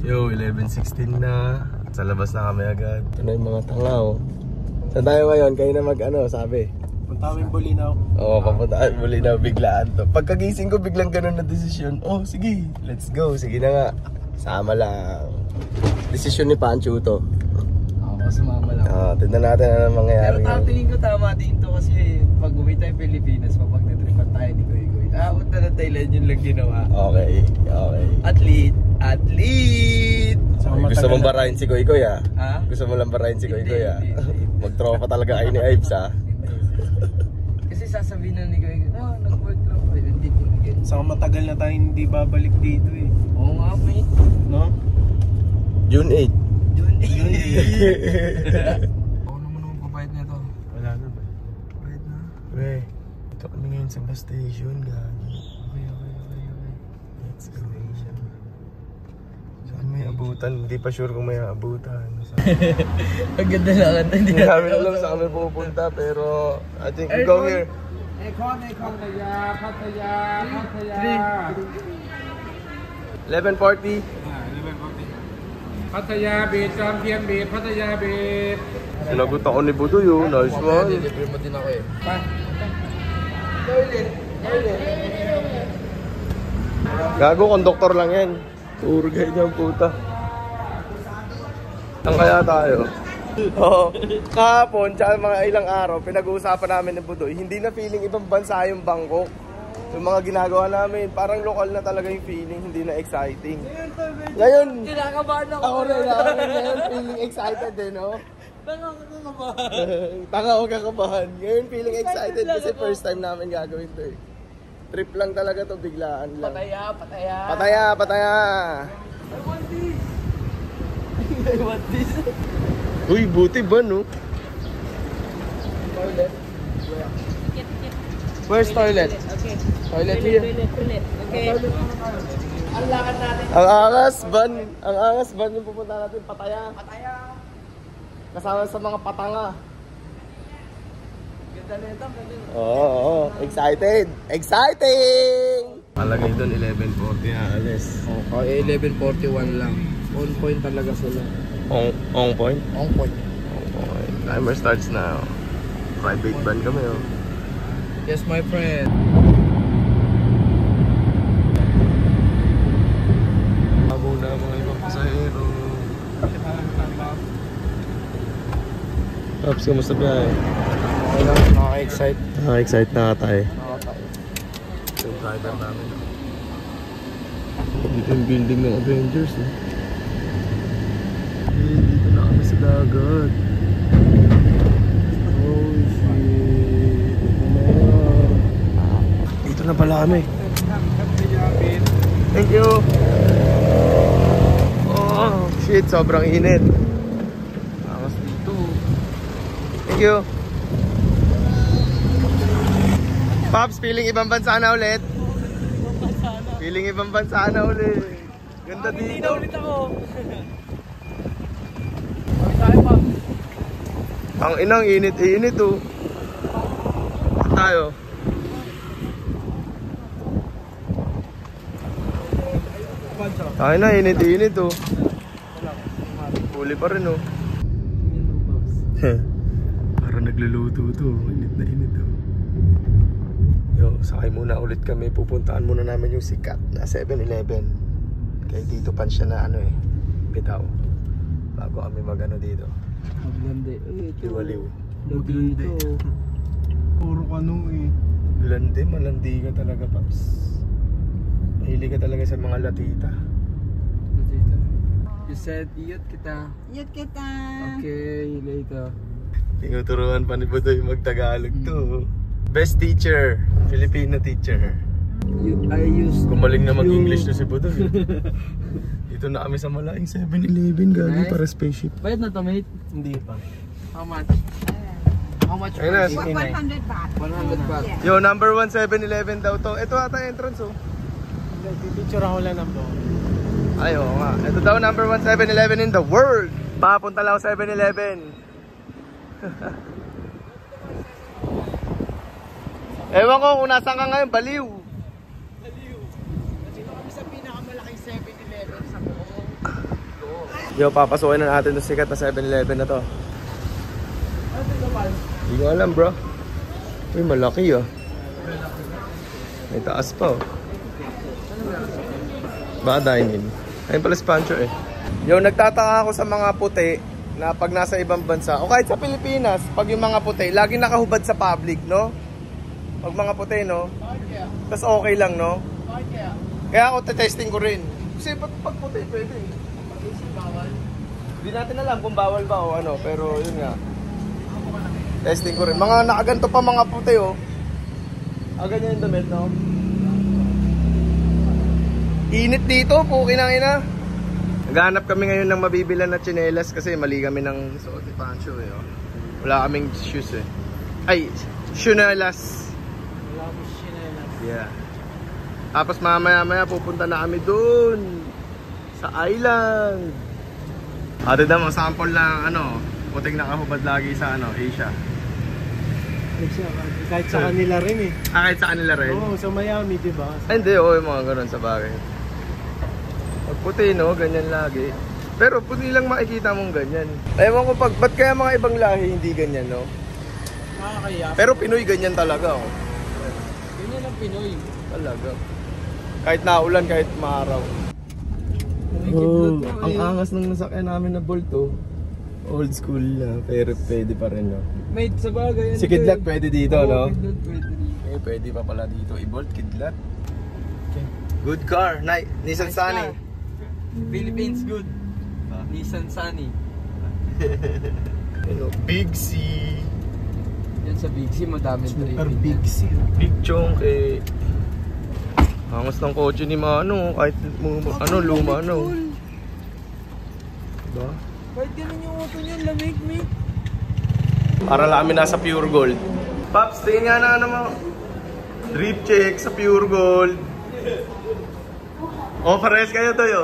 Yo, 11:16 na. Sa labas na kami agad. Ito na yung mga tangaw. Saan tayo ngayon? Kayo na mag-ano, sabi? Punta kami Bulinaw. Oo, papunta kami Bulinaw. Biglaan to. Pagkagising ko, biglang ganun na desisyon. Oh, sige, let's go. Sige na nga. Sama lang. Desisyon ni Pancho to. Oo, sumama lang. Tignan natin ano mangyayari. Pero tingin ko tama din to kasi pag uwi tayo Pilipinas, mapagtatripan tayo ni Goy-Goy. Punta na Thailand, yun lang ginawa. Okay, okay. Athlete! Gusto mong barahin si Goy-Goy ah? Ha? Gusto mo lang barahin si Goy-Goy ah? Mag-tropa talaga kayo ni Ives ah? Kasi sasabihin na ni Goy-Goy, nag-work lang ko. Hindi binigyan. Saka matagal na tayo hindi babalik dito eh. Oo nga, mate. No? June 8. June 8. Ako naman ang papayad na ito. Wala na ba? Papayad na. Pre, ito kami ngayon sa bus station, gagi. Okay. Let's go. Saan may abutan? Hindi pa sure kung may abutan. Ang ganda lang. Hindi namin alam saan kami pupunta, pero I think we go here. Econ, Pattaya. 11:40. 11:40. Pattaya Beach, Champion Beach, Pattaya Beach. Sinagot ako ni Budoy yun. Nice one. Libre mo din ako eh. Gago, konduktor lang yan. Tour guide yung puta. Saan kaya tayo? Oo. Kahapon, tsaka mga ilang araw, pinag-uusapan namin ni Budoy, hindi na feeling ibang bansa yung Bangkok. Yung mga ginagawa namin, parang lokal na talaga yung feeling, hindi na exciting. Ngayon, Kinakabahan ako. ako rin, ngayon feeling excited eh, no? Tanga ako kakabahan. Ngayon feeling excited kasi first time namin gagawin to eh. Trip lang talaga to, biglaan lang. Pattaya. I want this. Uy, buti ba no? Toilet. Where's toilet? Okay. Toilet here. Toilet. Okay. Ang lakad natin. Ang angas ban yung pupunta natin, Pattaya. Kasama sa mga patanga. Ganda na ito. Oo. Excited! Exciting! Palagay doon 11:40 na alis. Okay, 11:41 lang. On point talaga sila. On point? On point. Okay. Timer starts now. Private van kami oh. Yes, my friend. Abo na mga ibang pasahero. Pops, kamusta biyahe? Nakaka-excite. Excite na tayo. Yung driver namin. Yung building ng Avengers eh. Dito na kami sa dagat. Oh shit. Dito na pala kami. Thank you. Oh shit, sobrang init. Angas dito. Thank you. Pops, feeling ibang bansa na ulit. Feeling ibang bansa na ulit. Ganda dito. Hindi na ulit ako. Ang inang init oh. Tayo. Tayo na, init oh. Huli pa rin oh. Parang nagluluto to. Init na init oh. Yo, sakay muna ulit kami. Pupuntaan muna namin yung sikat na 7-Eleven. Kaya dito pan siya na ano eh, bitaw. Bago kami magano dito. Maglandi. Liwaliw. Maglandi. Puro kano eh. Malandi ka talaga, Paps. Mahilig ka talaga sa mga latita. Latita. You said, iyot kita. Iyot kita. Okay, later. Tinuturuan pa ni Budoy mag-Tagalog to. Best teacher, Filipino teacher. I used. Gumaling na mag-English to si Budoy. Dito na kami sa malaking 7-Eleven, gagi para spaceship. Bayad na to, mate? Hindi pa. How much? How much? Ayun na, 100 baht. 100 baht. Yo, number 1 7-Eleven daw to. Ito ata entrance oh. Picture ako lang ng bro. Ay, oo nga. Ito daw number 1 7-Eleven in the world. Papunta lang 7-Eleven. Ewan ko kung nasaan ka ngayon, baliw. Dito kami sa pinakamalaking 7-Eleven sa buong Yo, papasukin na natin 'tong sikat na 7-Eleven na to. Hindi ko alam, bro. Uy, malaki ah. May taas pa oh. Baka dine-in. Ayun pala si Pancho eh. Yo, nagtataka ako sa mga puti na pag nasa ibang bansa o kahit sa Pilipinas, pag yung mga puti, lagi nakahubad sa public, no? Pag mga puti, no? Tas okay lang, no? Kaya ako testing ko rin. Kasi pag puti, pwede. Hindi natin alam kung bawal ba o ano, pero yun nga. Testing ko rin. Mga nakaganto pa mga puti, oh. Ganyan yung damit, no? Init dito, puki na ina. Naghahanap kami ngayon ng mabibilan na tsinelas kasi mali kami ng suot ni Pancho, eh, oh. Wala kaming shoes, eh. Ay, tsinelas. Wala ko tsinelas. Yeah. Tapos mamaya pupunta na kami dun sa island. Ate daw, sample lang ano, puting nakahubad lagi sa ano, Asia. Kahit sa kanila rin eh. Kahit sa kanila rin? Oo, sa Miami, di ba? Hindi, oo, yung mga ganun sa bagay. Pag puti, no, ganyan lagi. Pero puti lang makikita mong ganyan. Ewan ko ba't kaya mga ibang lahi hindi ganyan, no? Nakakaya. Pero Pinoy ganyan talaga, oh. Ganyan ang Pinoy. Talaga. Kahit naulan, kahit maaraw. Oh, ang angas ng nasakyan namin na Bolt, oh. Old school na, pero pwede pa rin, no? May sa bagay. Si Kidlat pwede dito, no? Kidlat pwede dito. Eh, pwede pa pala dito. I-Bolt, Kidlat. Okay. Good car. Nissan Sunny. Philippines good. Nissan Sunny. Ano, Big C. Yan sa Big C, madami Super Big C. Big Chong, eh. Angas ng kotse ni Mano. Kahit ano, luma, ano. Diba? Kahit ganun yung auto niyan, lamig, mate. Para lang kami nasa Pure Gold. Paps, tingin nga na ano mo. Drip check sa Pure Gold. Oh, pares kayo to yo.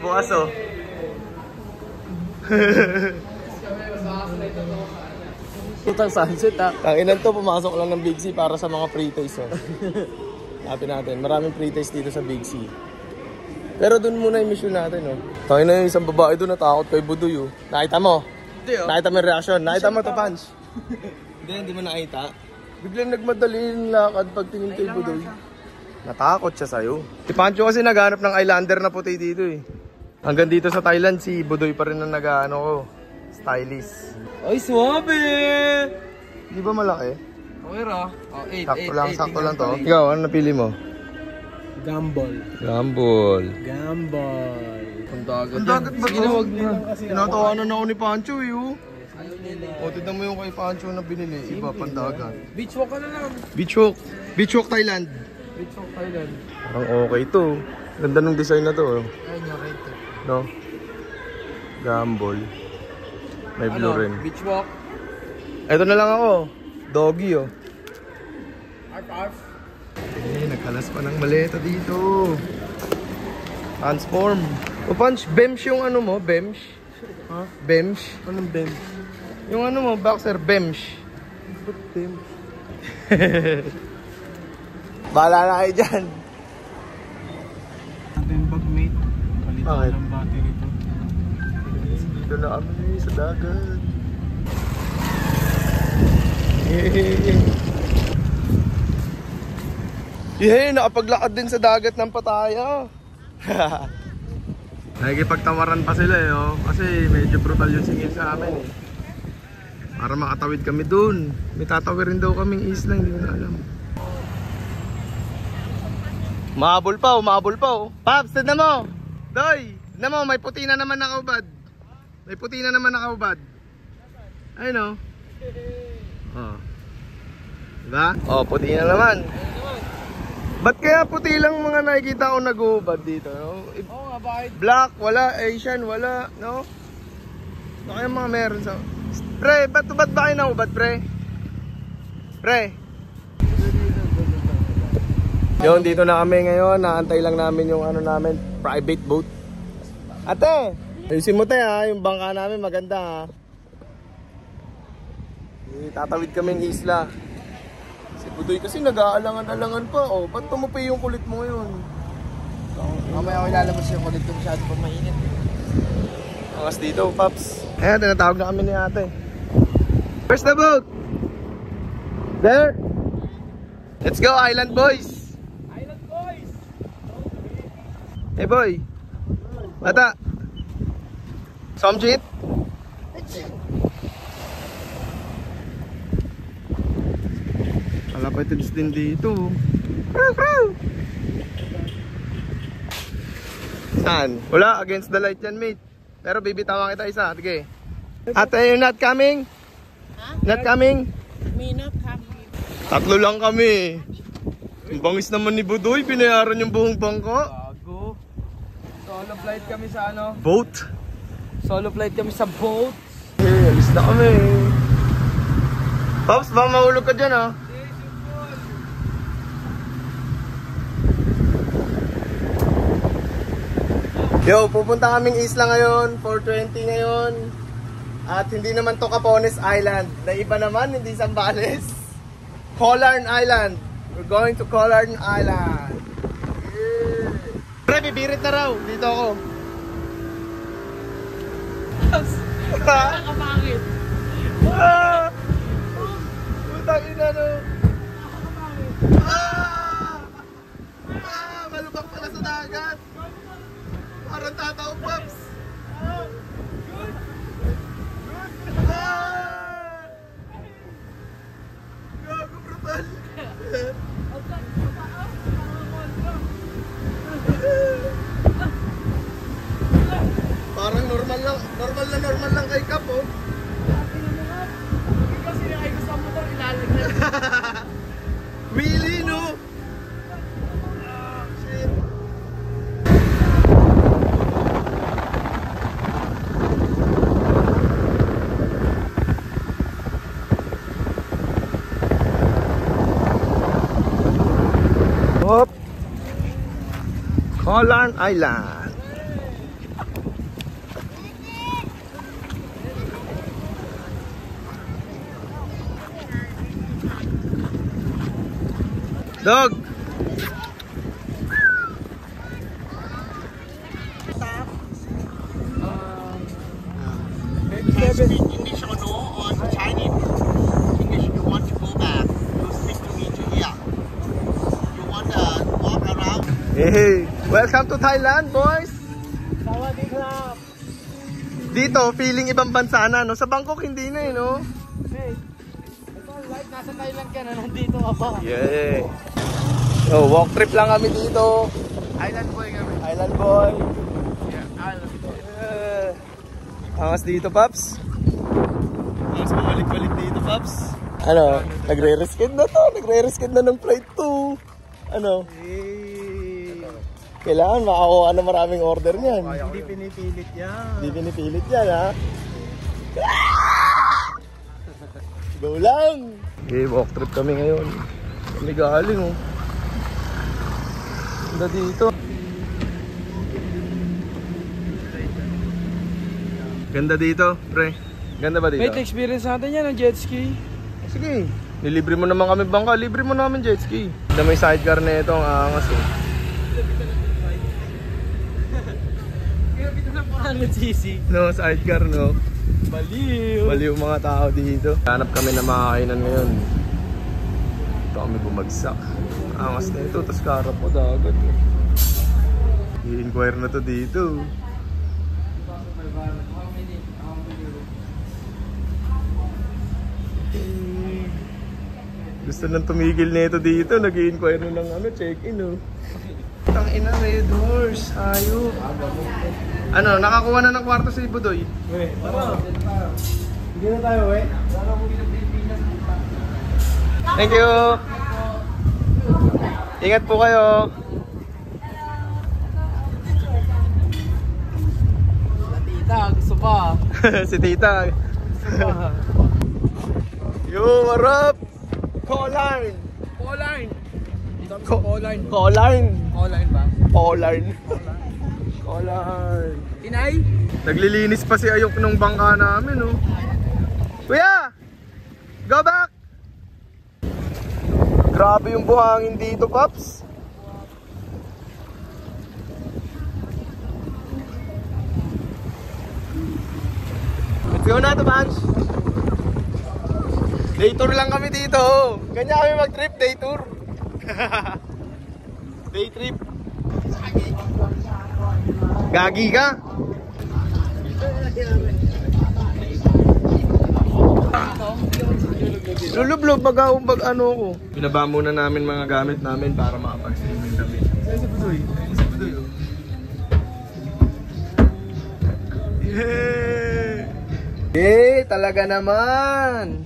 Bukas oh. Putang sunset ah. Tanginan to, pumasok lang ng Big C para sa mga pre-taste oh. Happy natin, maraming pre-taste dito sa Big C. Pero dun muna yung mission natin oh. Tanginan yung isang babae dun natakot kay Budoy oh. Nakita mo? Hindi oh. Nakita mo yung reaction? Nakita mo to, Punch? Hindi mo nakita. Biglang nagmadali yung lakad pagtingin kay Budoy. Natakot siya sa'yo. Si Pancho kasi naghanap ng Islander na puti dito eh. Hanggang dito sa Thailand, si Budoy pa rin ang nag-ano ko. Stylist. Ay, swabe! Di ba malaki? Okay ra. Oh, 8. Sakto lang to. Ikaw, ano napili mo? Gumball. Gumball. Ang dagat. Ang dagat ba to? Ginawag na. Tinatawanan ako ni Pancho eh oh. Ayaw nila. O, tignan mo yung kay Pancho na binili. Iba, pandagat. Beach walk ka na lang. Beach walk. Beach walk Thailand. Beach walk Thailand. Parang okay to. Ganda ng design na to. Ayun yung rate. No? Gumball. May blue rin. Beach walk. Ito na lang ako. Doggy oh. Arf. Eh, nagkalas pa ng maleta dito. Transform. O Punch, Bems yung ano mo? Bems? Ha? Bems? Anong Ben? Yung ano mo, boxer, Bems. Ba't Ben? Bahala na kayo dyan. Ito yung bag mate. Palitan ng battery to. Dito na kami sa dagat. Nakapaglakad din sa dagat ng Pattaya. Nakikipagtawaran pa sila eh, oh. Kasi medyo brutal yung singil sa amin eh. Para makatawid kami dun. May tatawirin daw kaming isla, hindi ko na alam. Mahabol pa oh. Paps, tignan mo! Doy! Tignan mo, may puti na naman nakaubad. Ayun oh. Oh. Diba? Oh, puti na naman. Ba't kaya puti lang mga nakikita ko nag-uubad dito, no? Oo nga, bakit? Black, wala. Asian, wala, no? Ano kaya mga meron sa... Pre, ba't ba kayo naubad, pre? Yun, dito na kami ngayon. Naantay lang namin yung ano namin, private boat. Ate! Ayusin mo tayo ha, yung bangka namin maganda ha. Tatawid kaming isla. Si Budoy kasi nag-aalangan-alangan pa. Oh, ba't tumupi yung kulit mo ngayon? Mamaya ako ilalabas yung kulit ko masyado pa mainit. Angas dito, Paps. Ayan, tinatawag na kami ni ate. Where's the boat? There. Let's go, Island Boys. Island Boys! Hey boy. Bata. Somjit? Kalapatids din dito. Saan? Wala, against the light yan, mate. Pero bibitawan kita isa, sige. Ate, you're not coming? Huh? Not coming? Me not coming. Tatlo lang kami. Ang bangis naman ni Budoy, binayaran yung buong bangko. Bago. Solo flight kami sa ano? Boat. Solo flight kami sa boat. Eh, alis na kami. Pops, baka mahulog ka dyan, ha? Yo, pupunta kaming isla ngayon, 420 ngayon. At hindi naman to Capones Island. Na iba naman, hindi Zambales. Colarn Island. We're going to Colarn Island. Yeah. Pre, bibirit na raw. Dito ako. Nakakapangit. Ah! Putang ina, no? Ah! Ah! Malubak pala sa dagat. Parang tataong, Pops. Ah! Gago, brutal. Parang normal lang kay Cap, oh. Ikaw sinakay ko sa motor, ilalagnan. Wheelie, no? Shit. Hop. Colarn Island. Dog. English or no, or Chinese? English, you want to go back, you speak to me to here. You want to walk around? Hey, welcome to Thailand, boys. Sawadee krap. Dito, feeling ibang bansa na, no? Sa Bangkok, hindi na, no? Hey, ito live, nasa Thailand ka na, nandito ka pa. Yeah. So, walk trip lang kami dito. Island boy kami. Island boy. Yeah, island boy. Angas dito, Paps. Angas bumalik-balik dito, Paps. Ano, nagre-rescue na to. Nagre-rescue na ng flight 2. Ano? Kailangan makakuha na maraming order niyan. Hindi pinipilit yan. Hindi pinipilit yan, ha? Go lang! Okay, walk trip kami ngayon. Kami galing, oh. Ganda dito. Ganda dito, pre. Ganda ba dito? Mate, experience natin yan ng jet ski. Sige. Nilibre mo naman kami bangka. Libre mo namin jet ski. Ganda may sidecar na ito. Ang angas, eh. Ano cheesy? No, sidecar, no? Baliw. Baliw mga tao dito. Hanap kami na makakainan ngayon. Ito kami bumagsak. Angas na ito, tapos karap mo dagat. I-inquire na to dito. Gusto nang tumigil na ito dito, nag-i-inquire na ng ano, check-in, oh. Tang ina, Red Horse, ayop. Ano, nakakuha na ng kwarto si Budoy? Tara. Hindi na tayo, we. Thank you. Ingat po kayo. Tita, gusto pa. Si Tita. Gusto pa. Yo, what up? Colarn. Colarn. Colarn. Colarn. Colarn ba? Colarn. Colarn. Inay? Naglilinis pa si Ayok nung bangka namin, oh. Kuya! Go back! Grabe yung buhangin dito, Pops. Let's go na to, Bansh. Day tour lang kami dito. Ganyan kami mag-trip, day tour. Day trip. Gagi ka? Lulublob, mag-aumbag ano ko. Binaba muna namin mga gamit namin para makapag-swimming kami. Sa Budoy. Sa Budoy, oh. Yeah! Talaga naman!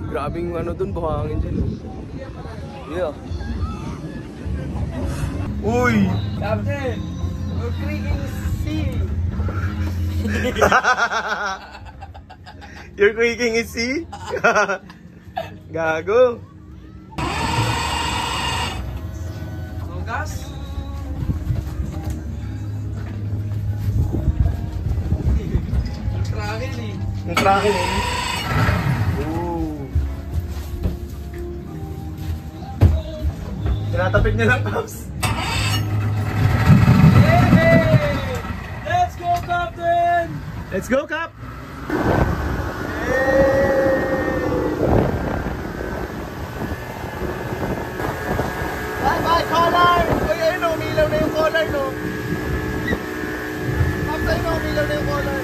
Grabing ano dun, buhangin dyan, oh. Yeah. Uy! Captain! We're creaking sea! You're creaking it, see? Gago. Ang gas? Trakin eh. Yung trakin eh. Ooh. Tinatapik niya lang, Pops. Hey! Let's go, Captain! Let's go, Cap! Bye, collar! Uy, ayun o, umilaw na yung collar, no? Pops, ayun o, umilaw na yung collar.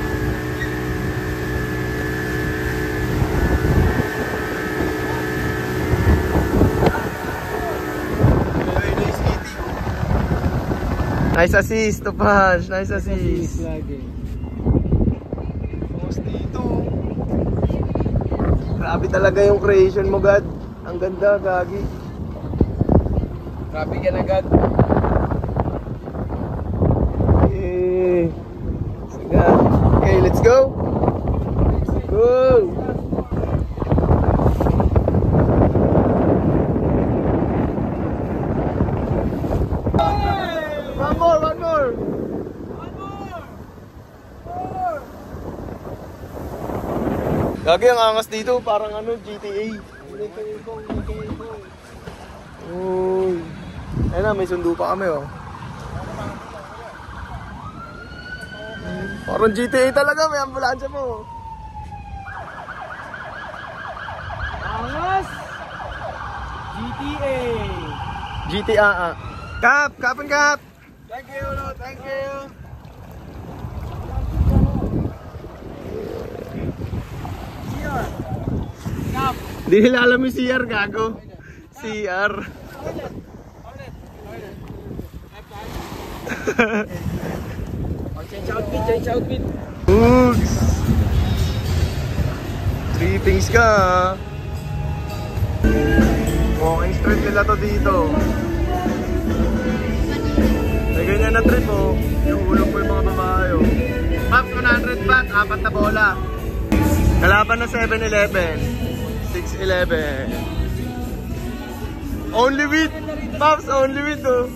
Nice assist to Punch, nice assist. Bos dito. Grabe talaga yung creation mo, God. Ang ganda, Gagi. Grabe ka na, God. Okay. Sagad. Okay, let's go. Go. One more, one more. Gagi, ang angas dito, parang ano, GTA. Uy. Ayun na, may sundo pa kami, oh. Parang GTA talaga, may ambulansya mo. Angas! GTA! GTA. Cap and Cap. Thank you, Lord. Thank you. Cap. Hindi nila alam yung CR, gago. CR. Change outfit. Oogs. Trippings ka, ha? Walking street nila to dito. May ganyan na trip, oh. Yung ulong mo yung mga babae, oh. Maps, 100 baht, 4 na bola. Kalaban na 7-Eleven. 6-11. Only with, Pops, only with, oh.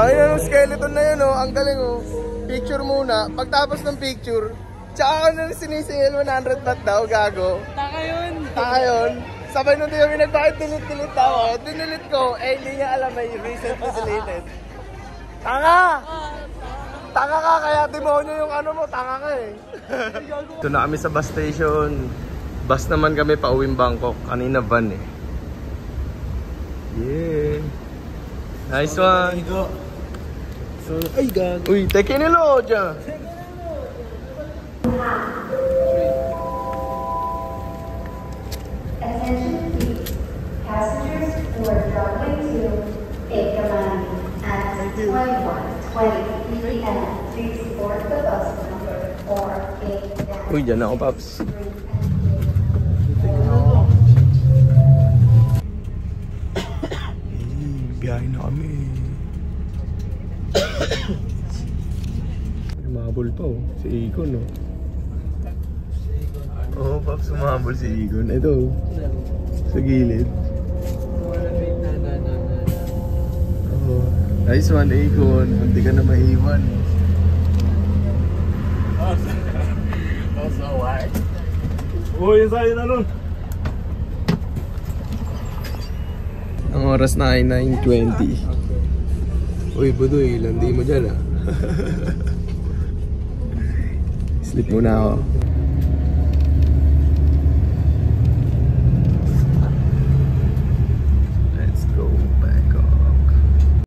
Ayun yung skeleton na yun, oh. Ang galing, oh. Picture muna. Pagtapos ng picture, tsaka ako nang sinisingil 100 baht daw, gago. Taka yun. Taka yun. Sabay nung di kami nagpakit, delete ako. Dinilit ko, eh hindi niya alam may recently deleted. Taka! Taka ka, kaya demonyo yung ano mo, taka ka eh. Ito na kami sa bus station. Bus naman kami pa uwing Bangkok. Kanina van eh. Yeah. Nice one. Ay, God. Uy, teke nilo dyan. Attention please. Passengers who are traveling to Ekman at 21:20 p.m. please board the bus number 489. Uy, dyan ako, Paps. Biyahe na kami. Umabol pa, oh. Si Egon, oh. Oo, Paps, umabol si Egon. Ito, oh. Sa gilid. Oh, nice one, Egon. Hindi ka na maiwan. Also, what? Oh, yun sa'yo na nun. Ang oras na ay 9:20. Uy, Budoy, landi mo dyan ah. Sleep muna ako.